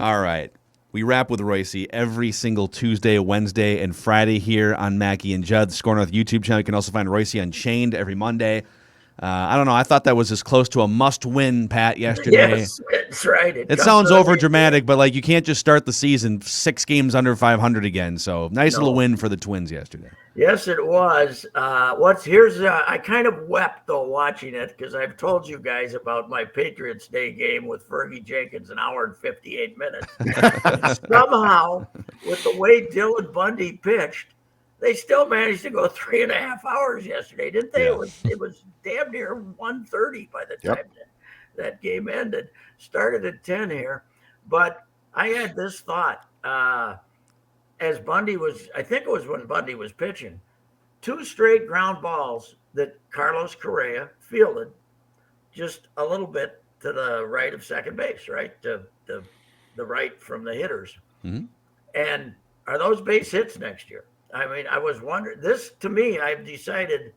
All right. We wrap with Royce every single Tuesday, Wednesday, and Friday here on Mackie and Judd, the SKOR North YouTube channel. You can also find Royce Unchained every Monday. I don't know. I thought that was as close to a must-win, Pat, yesterday. Yes, that's right. It sounds over-dramatic, but like you can't just start the season 6 games under 500 again. So nice little win for the Twins yesterday. Yes, it was. I kind of wept though watching it because I've told you guys about my Patriots Day game with Fergie Jenkins, an hour and 58 minutes. Somehow, with the way Dylan Bundy pitched, they still managed to go 3.5 hours yesterday, didn't they? Yeah. It was damn near 1:30 by the time that game ended. Started at 10 here, but I had this thought. As Bundy was, I think it was when Bundy was pitching, 2 straight ground balls that Carlos Correa fielded just a little bit to the right of second base, right? To the right from the hitters. Mm-hmm. And are those base hits next year? I mean, I was wondering, this to me, I've decided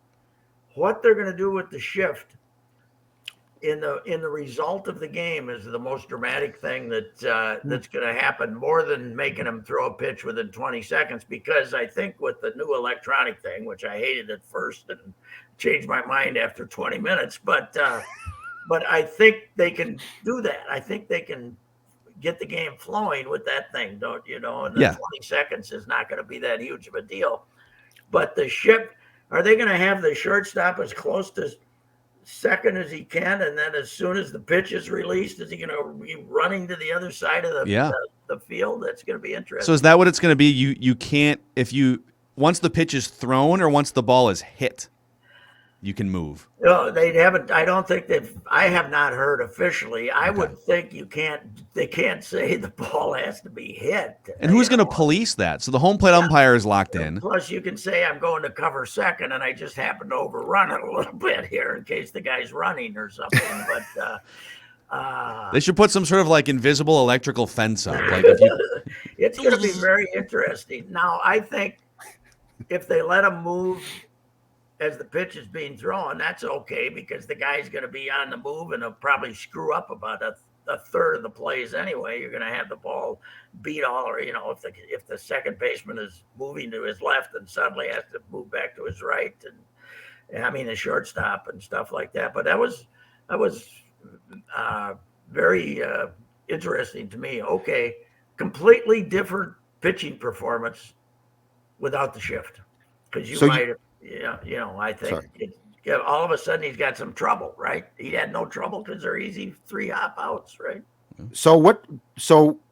what they're going to do with the shift in the result of the game is the most dramatic thing that's going to happen, more than making them throw a pitch within 20 seconds. Because I think with the new electronic thing, which I hated at first and changed my mind after 20 minutes, but I think they can do that. I think they can get the game flowing with that thing, don't you know? And the 20 seconds is not going to be that huge of a deal. But the shift, are they going to have the shortstop as close to second as he can, and then as soon as the pitch is released, is he going to be running to the other side of the field? That's going to be interesting. So is that what it's going to be? You can't, once the pitch is thrown or once the ball is hit, you can move. No, they haven't. I don't think I have not heard officially. I would think they can't say the ball has to be hit. And who's going to police that? So the home plate umpire is locked in. Plus you can say I'm going to cover second and I just happen to overrun it a little bit here in case the guy's running or something. But they should put some sort of like invisible electrical fence up. Like it's going to be very interesting. Now, I think if they let them move as the pitch is being thrown, that's okay, because the guy's going to be on the move and he'll probably screw up about a third of the plays anyway. You're going to have the ball beat all, or if the second baseman is moving to his left and suddenly has to move back to his right, and I mean the shortstop and stuff like that. But that was very interesting to me. Okay, completely different pitching performance without the shift, because might have. I think all of a sudden he's got some trouble, right? He had no trouble because they're easy 3 hop outs, right? So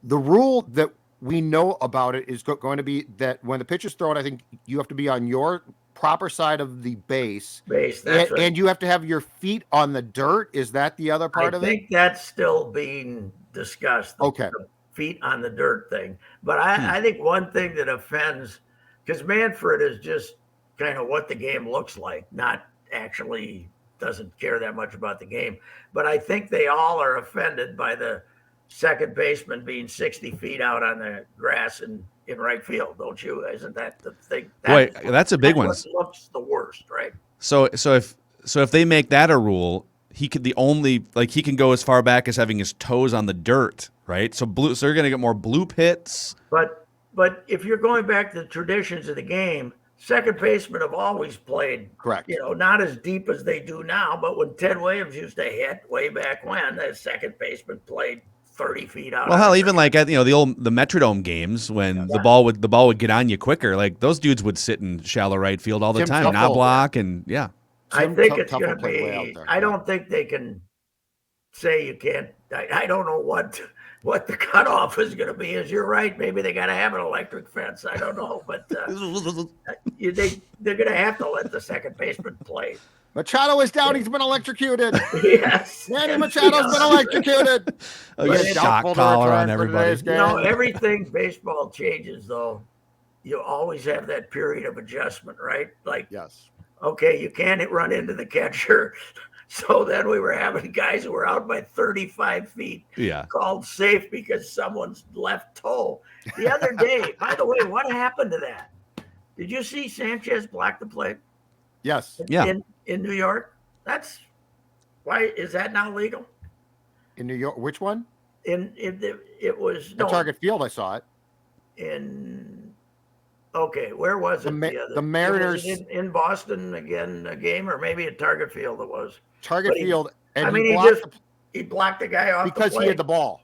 the rule that we know about it is going to be that when the pitch is thrown, I think you have to be on your proper side of the base. That's right. And you have to have your feet on the dirt. Is that the other part of it? I think that's still being discussed. Okay. The feet on the dirt thing. But I think one thing that offends, because Manfred is just kind of what the game looks like, not actually doesn't care that much about the game. But I think they all are offended by the second baseman being 60 feet out on the grass in right field, don't you? Isn't that the thing? That's a big one. Looks the worst, right? So if they make that a rule, he could he can go as far back as having his toes on the dirt, right? So they're going to get more blue pits. But if you're going back to the traditions of the game, second basemen have always played, correct. Not as deep as they do now, but when Ted Williams used to hit way back when, the second baseman played 30 feet out. Well, hell, even like at the Metrodome games when the ball would get on you quicker, like those dudes would sit in shallow right field all the time, not block, and I think it's going to be. I don't think they can say you can't. I don't know what the cutoff is going to be. Is you're right. Maybe they got to have an electric fence. I don't know, but they're going to have to let the second baseman play. Machado is down. He's been electrocuted. Yes. Manny Machado's been electrocuted. Shock collar on everybody. Everything baseball changes, though. You always have that period of adjustment, right? Like, yes. Okay, you can't run into the catcher. So then we were having guys who were out by 35 feet called safe because someone's left toe. The other day, by the way, what happened to that? Did you see Sanchez block the play? Yes. In New York? Why is that now legal? In New York? Which one? It was At Target Field, I saw it. Okay, where was it? The Mariners in Boston again, a game, or maybe at Target Field it was. Target Field, and he blocked the guy off because the plate. he had the ball.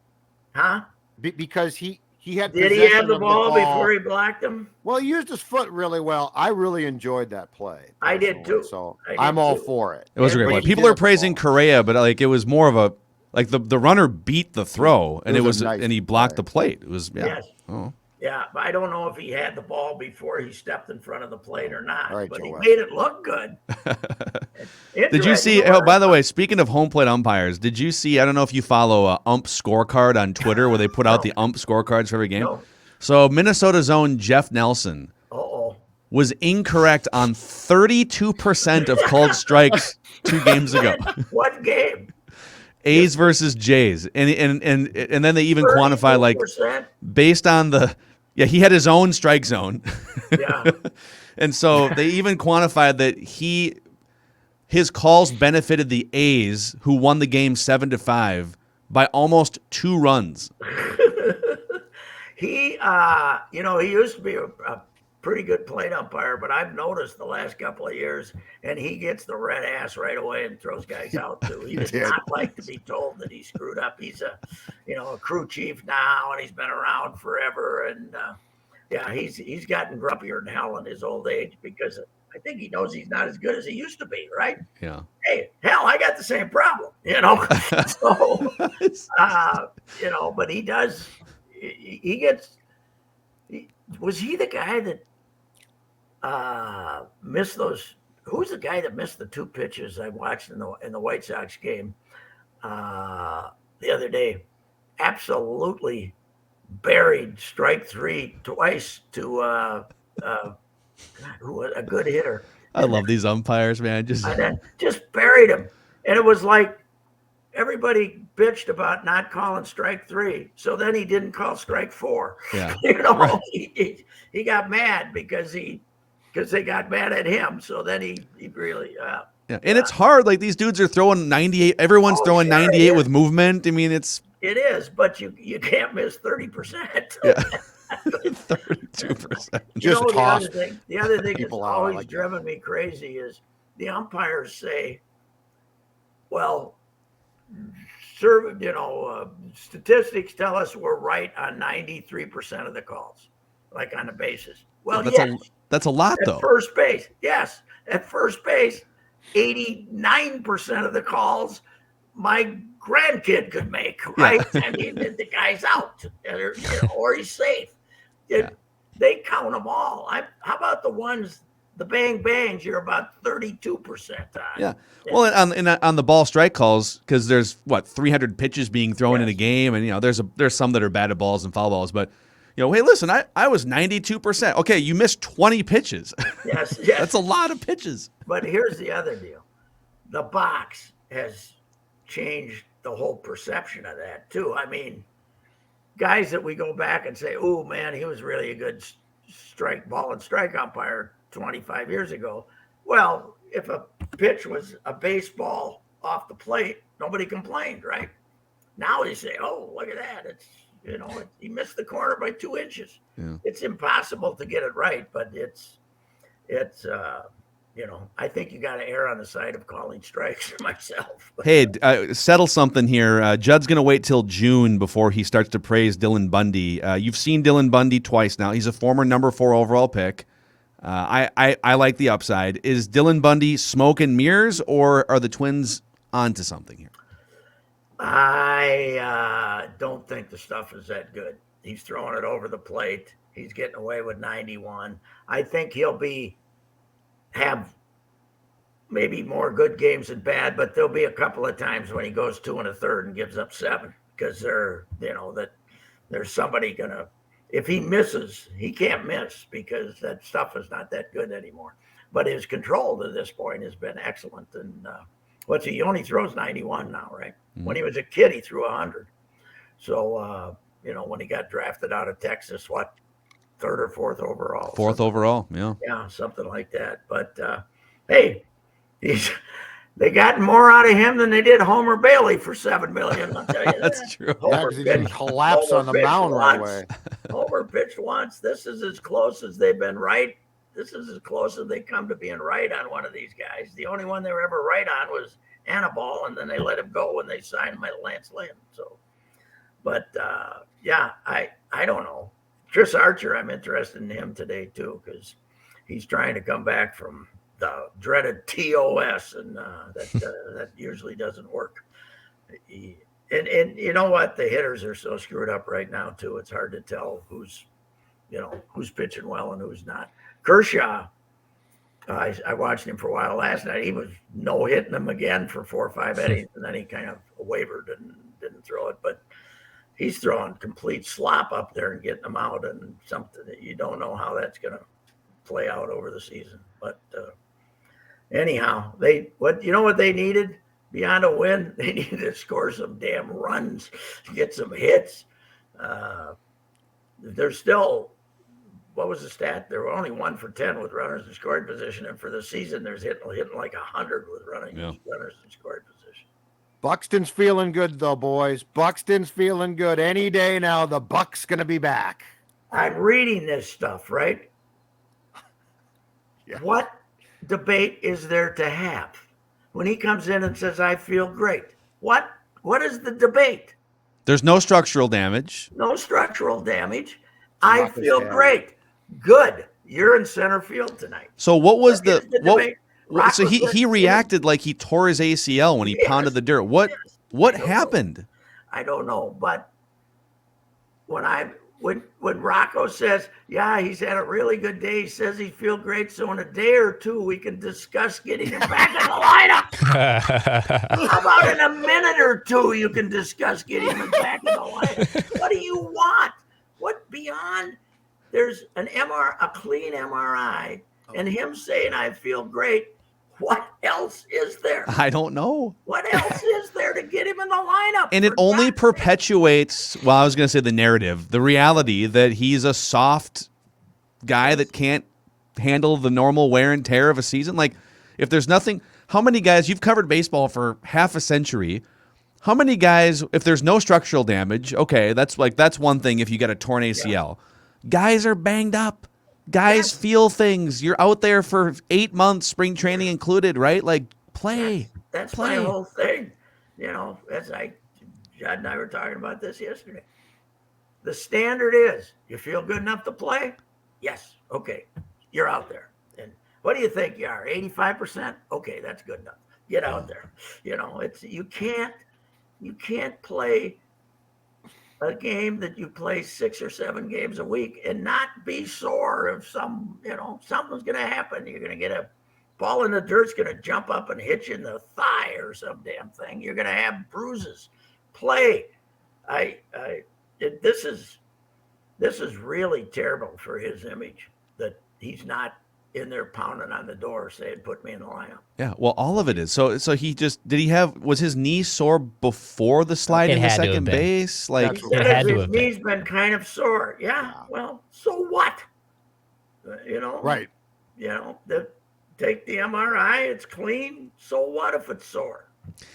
Huh? Because he had. Did he have the ball before he blocked him? Well, he used his foot really well. I really enjoyed that play. I did too. So I'm all for it. It was a great play. People are praising Correa, but like it was more of a the runner beat the throw, and and he blocked the plate. It was Yes. Oh. Yeah, but I don't know if he had the ball before he stepped in front of the plate or not. Right, but he made it look good. Did you see? Oh, by the way, speaking of home plate umpires, did you see? I don't know if you follow Ump Scorecard on Twitter, where they put out the Ump Scorecards for every game. No. So Minnesota's own Jeff Nelson was incorrect on 32% of called strikes 2 games ago. What game? A's versus Jays, and then they even quantify like based on he had his own strike zone. Yeah. And so they even quantified that his calls benefited the A's, who won the game 7-5 by almost 2 runs. He used to be a pretty good plate umpire, but I've noticed the last couple of years, and he gets the red ass right away and throws guys out too. He does not like to be told that he screwed up. He's a crew chief now, and he's been around forever. And he's gotten grumpier than hell in his old age because I think he knows he's not as good as he used to be, right? Yeah. Hey, hell, I got the same problem, So, but he does. He gets. Was he the guy that missed those? Who's the guy that missed the 2 pitches I watched in the White Sox game the other day? Absolutely buried strike 3 twice to a good hitter. I love these umpires, man. Just buried him, and it was like everybody bitched about not calling strike 3, so then he didn't call strike 4. Yeah, right. He got mad because they got mad at him. So then he really. Yeah, and it's hard. Like these dudes are throwing 98. Everyone's throwing 98 with movement. I mean, it is, but you can't miss 30%. Yeah. 32%. Just toss. The other thing that's always driven me crazy is the umpires say, well, statistics tell us we're right on 93% of the calls, like on the bases. Well, that's a lot, though. At first base, yes. At first base, 89% of the calls my grandkid could make, right? Yeah. I mean, the guy's out, or he's safe. They count them all. How about the bang bangs? You're about 32% on. Yeah. Well, on the ball strike calls, because there's 300 pitches being thrown in a game, and there's some that are batted balls and foul balls, but. Hey, listen, I was 92%. Okay, you missed 20 pitches. Yes. That's a lot of pitches. But here's the other deal. The box has changed the whole perception of that, too. I mean, guys that we go back and say, oh, man, he was really a good ball and strike umpire 25 years ago. Well, if a pitch was a baseball off the plate, nobody complained, right? Now they say, oh, look at that. It's he missed the corner by 2 inches. Yeah. It's impossible to get it right, but it's I think you got to err on the side of calling strikes myself. Hey, settle something here. Judd's going to wait till June before he starts to praise Dylan Bundy. You've seen Dylan Bundy twice now. He's a former number 4 overall pick. I like the upside. Is Dylan Bundy smoke and mirrors, or are the Twins onto something here? I don't think the stuff is that good. He's throwing it over the plate. He's getting away with 91. I think he'll have maybe more good games than bad, but there'll be a couple of times when he goes 2 1/3 and gives up 7 because that there's somebody gonna. If he misses, he can't miss because that stuff is not that good anymore. But his control to this point has been excellent. And he only throws 91 now, right? Mm-hmm. When he was a kid, he threw 100. So, when he got drafted out of Texas, 3rd or 4th overall? 4th overall, yeah. Yeah, something like that. But, hey, They got more out of him than they did Homer Bailey for $7 million. I'll tell you that. That's true. Yeah, because he didn't collapse on the mound right away. Homer pitched once. This is as close as they've been right. This is as close as they come to being right on one of these guys. The only one they were ever right on was Annabelle, and then they let him go when they signed Lance Lynn. So, but yeah, I don't know. Chris Archer, I'm interested in him today too, because he's trying to come back from the dreaded TOS, and that usually doesn't work. And you know what? The hitters are so screwed up right now too. It's hard to tell who's pitching well and who's not. Kershaw, I watched him for a while last night. He was no-hitting them again for 4 or 5 innings, and then he kind of wavered and didn't throw it. But he's throwing complete slop up there and getting them out, and something that you don't know how that's going to play out over the season. But anyhow, what they needed beyond a win? They needed to score some damn runs, get some hits. They're still, what was the stat? They were only 1 for 10 with runners in scoring position, and for the season, there's hitting like 100 with runners in scoring position. Buxton's feeling good though, boys. Buxton's feeling good. Any day now, the Buck's gonna be back. I'm reading this stuff, right? Yeah. What debate is there to have when he comes in and says, "I feel great"? What is the debate? There's no structural damage. No structural damage. I feel great. Good. You're in center field tonight. So what was the debate? So he reacted like he tore his ACL when he pounded the dirt. What happened? I don't know, but when Rocco says, yeah, he's had a really good day, he says he feels great, so in a day or two we can discuss getting him back in the lineup. How about in a minute or two you can discuss getting him back in the lineup? What do you want? What beyond? There's a clean MRI, and him saying I feel great. What else is there? I don't know. What else is there to get him in the lineup? And it only perpetuates, well, I was going to say the narrative, the reality that he's a soft guy that can't handle the normal wear and tear of a season. Like, if there's nothing, how many guys, you've covered baseball for half a century, how many guys, if there's no structural damage, okay, that's one thing if you get a torn ACL. Yeah. Guys are banged up. Guys feel things. You're out there for 8 months, spring training included, right? Like, play. That's my whole thing. You know, Judd and I were talking about this yesterday. The standard is, you feel good enough to play? Yes. Okay. You're out there. And what do you think you are? 85%? Okay, that's good enough. Get out there. You know, you can't play a game that you play 6 or 7 games a week and not be sore if something's going to happen. You're going to get a ball in the dirt's going to jump up and hit you in the thigh or some damn thing. You're going to have bruises. Play. This is really terrible for his image that he's not in there pounding on the door saying, put me in the lineup. Yeah, well, all of it is. So he just, was his knee sore before the slide into second base? Like, his knee's been kind of sore. Yeah, well, so what? Right. Take the MRI, it's clean. So what if it's sore?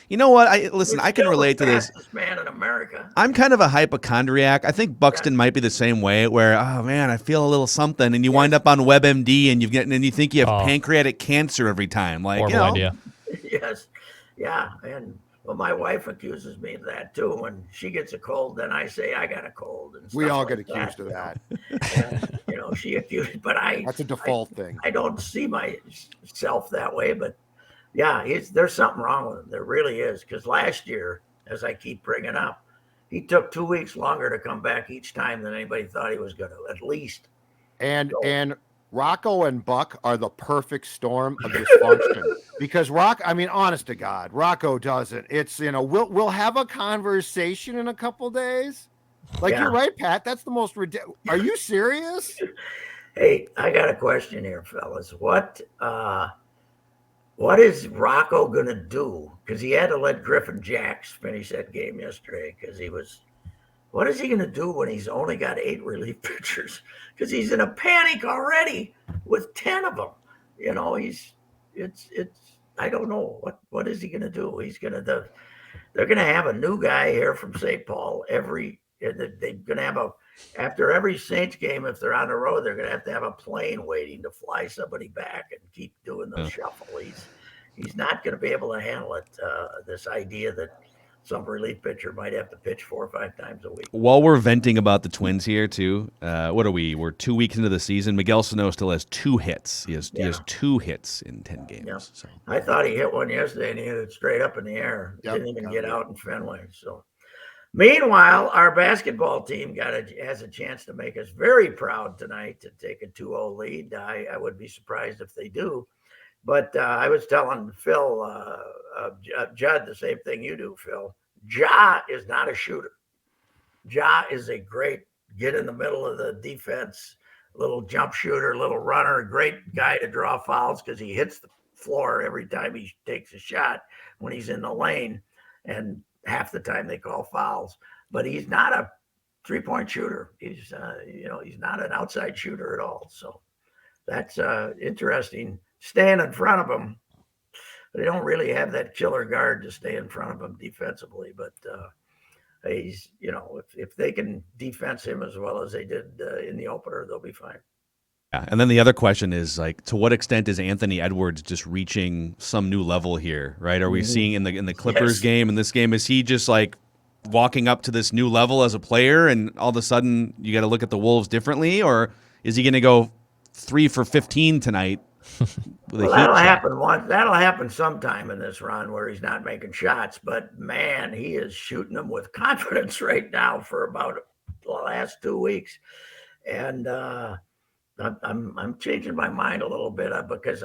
You know what? I can relate to this. Man in America. I'm kind of a hypochondriac. I think Buxton might be the same way, where oh man, I feel a little something, and you wind up on WebMD, and you think you have pancreatic cancer every time. Like, horrible idea. Yes, yeah, and my wife accuses me of that too. When she gets a cold, then I say I got a cold, and we all get accused of that. And, she accused, but that's a default thing. I don't see myself that way, but. Yeah, there's something wrong with him. There really is. Because last year, as I keep bringing up, he took 2 weeks longer to come back each time than anybody thought he was going to, at least. And Rocco and Buck are the perfect storm of dysfunction. Because honest to God, Rocco doesn't. It's, we'll have a conversation in a couple days. You're right, Pat. That's the most ridiculous. Are you serious? Hey, I got a question here, fellas. What is Rocco going to do? Because he had to let Griffin Jacks finish that game yesterday what is he going to do when he's only got 8 relief pitchers? Because he's in a panic already with 10 of them. I don't know what is he going to do. They're going to have a new guy here from St. Paul they're going to have after every Saints game, if they're on the road, they're going to have a plane waiting to fly somebody back and keep doing the shuffle. He's not going to be able to handle it. This idea that some relief pitcher might have to pitch 4 or 5 times a week. While we're venting about the Twins here, too, what are we? We're 2 weeks into the season. Miguel Sano still has 2 hits. He has 2 hits in 10 games. Yeah. So. I thought he hit one yesterday, and he hit it straight up in the air. Yep. Didn't even get out in Fenway. So, meanwhile, our basketball team has a chance to make us very proud tonight to take a 2-0 lead. I would be surprised if they do. But I was telling Phil, Judd, the same thing you do, Phil. Ja is not a shooter. Ja is a great get in the middle of the defense, little jump shooter, little runner, great guy to draw fouls because he hits the floor every time he takes a shot when he's in the lane. And half the time they call fouls. But he's not a 3-point shooter. He's not an outside shooter at all. So that's interesting. Staying in front of him, they don't really have that killer guard to stay in front of him defensively. But he's, if they can defense him as well as they did in the opener, they'll be fine. Yeah, and then the other question is, like, to what extent is Anthony Edwards just reaching some new level here, right? Are we seeing in the Clippers game, in this game, is he just like walking up to this new level as a player, and all of a sudden you got to look at the Wolves differently, or is he going to go 3 for 15 tonight? That'll happen sometime in this run where he's not making shots, but man, he is shooting them with confidence right now for about the last 2 weeks, and I'm changing my mind a little bit because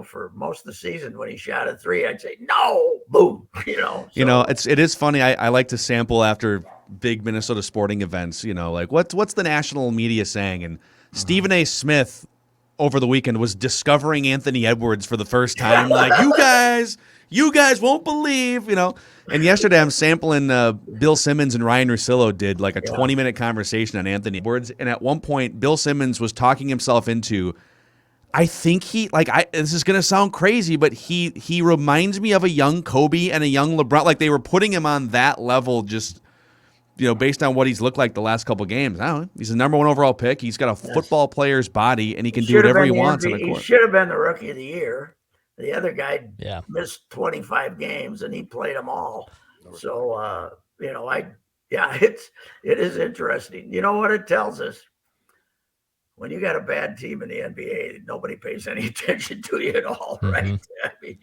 for most of the season when he shot a 3, I'd say no, boom, it is funny. I like to sample after big Minnesota sporting events. Like what's the national media saying? And Stephen A. Smith over the weekend was discovering Anthony Edwards for the first time. Like, you guys won't believe, And yesterday I'm sampling Bill Simmons and Ryan Russillo did like a 20-minute conversation on Anthony Edwards. And at one point, Bill Simmons was talking himself into, I think this is going to sound crazy, but he reminds me of a young Kobe and a young LeBron. Like they were putting him on that level just based on what he's looked like the last couple of games. I don't know. He's the number 1 overall pick. He's got a football player's body, and he can do whatever he wants on the court. He should have been the rookie of the year. The other guy missed 25 games, and he played them all. So, it is interesting. You know what it tells us? When you got a bad team in the NBA, nobody pays any attention to you at all, right? I mean,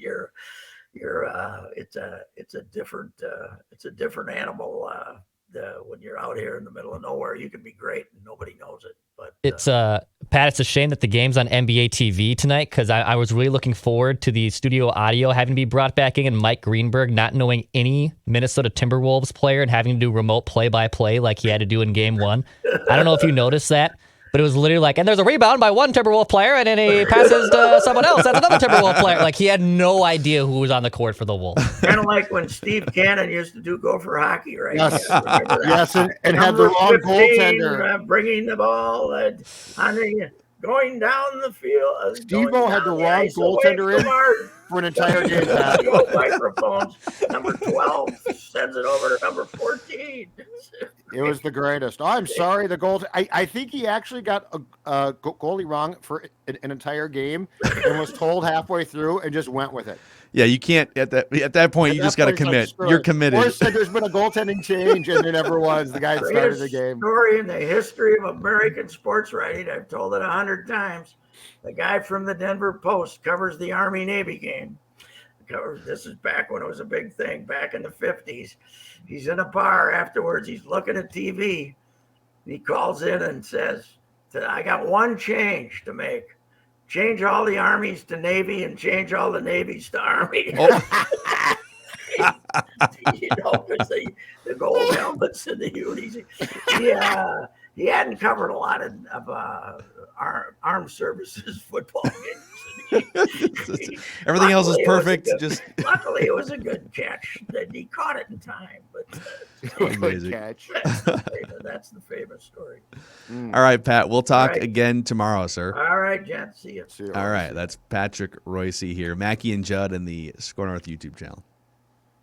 it's a different animal. When you're out here in the middle of nowhere, you can be great and nobody knows it. But it's Pat, it's a shame that the game's on NBA TV tonight because I was really looking forward to the studio audio having to be brought back in, and Mike Greenberg not knowing any Minnesota Timberwolves player and having to do remote play-by-play like he had to do in Game 1. I don't know if you noticed that, but it was literally like, and there's a rebound by one Timberwolf player, and then he passes to someone else. That's another Timberwolf player. Like, he had no idea who was on the court for the Wolves. Kind of like when Steve Cannon used to do Gopher hockey, right? Yes, and had the wrong 15, goaltender. Bringing the ball, going down the field. Steve-O had the wrong goaltender in for an entire game. Microphones. Number 12 sends it over to number 14. It was the greatest. Oh, I'm sorry. The goal. I think he actually got a goalie wrong for an entire game and was told halfway through and just went with it. Yeah, you can't at that point. You just got to commit. You're committed. Or said there's been a goaltending change, and there never was. The guy that started the game. Story in the history of American sports writing. I've told it 100 times. The guy from the Denver Post covers the Army-Navy game. This is back when it was a big thing, back in the 50s. He's in a bar afterwards. He's looking at TV. He calls in and says, I got one change to make. Change all the armies to Navy and change all the navies to Army. Oh. Because the gold helmets and the unis. He hadn't covered a lot of armed services football games. Everything else is perfect. Luckily, it was a good catch. He caught it in time. But good catch. That's the famous story. All right, Pat. We'll talk All right. again tomorrow, sir. All right, Jen. See you. See you, All Royce. right. That's Patrick Royce here. Mackie and Judd in the SKOR North YouTube channel.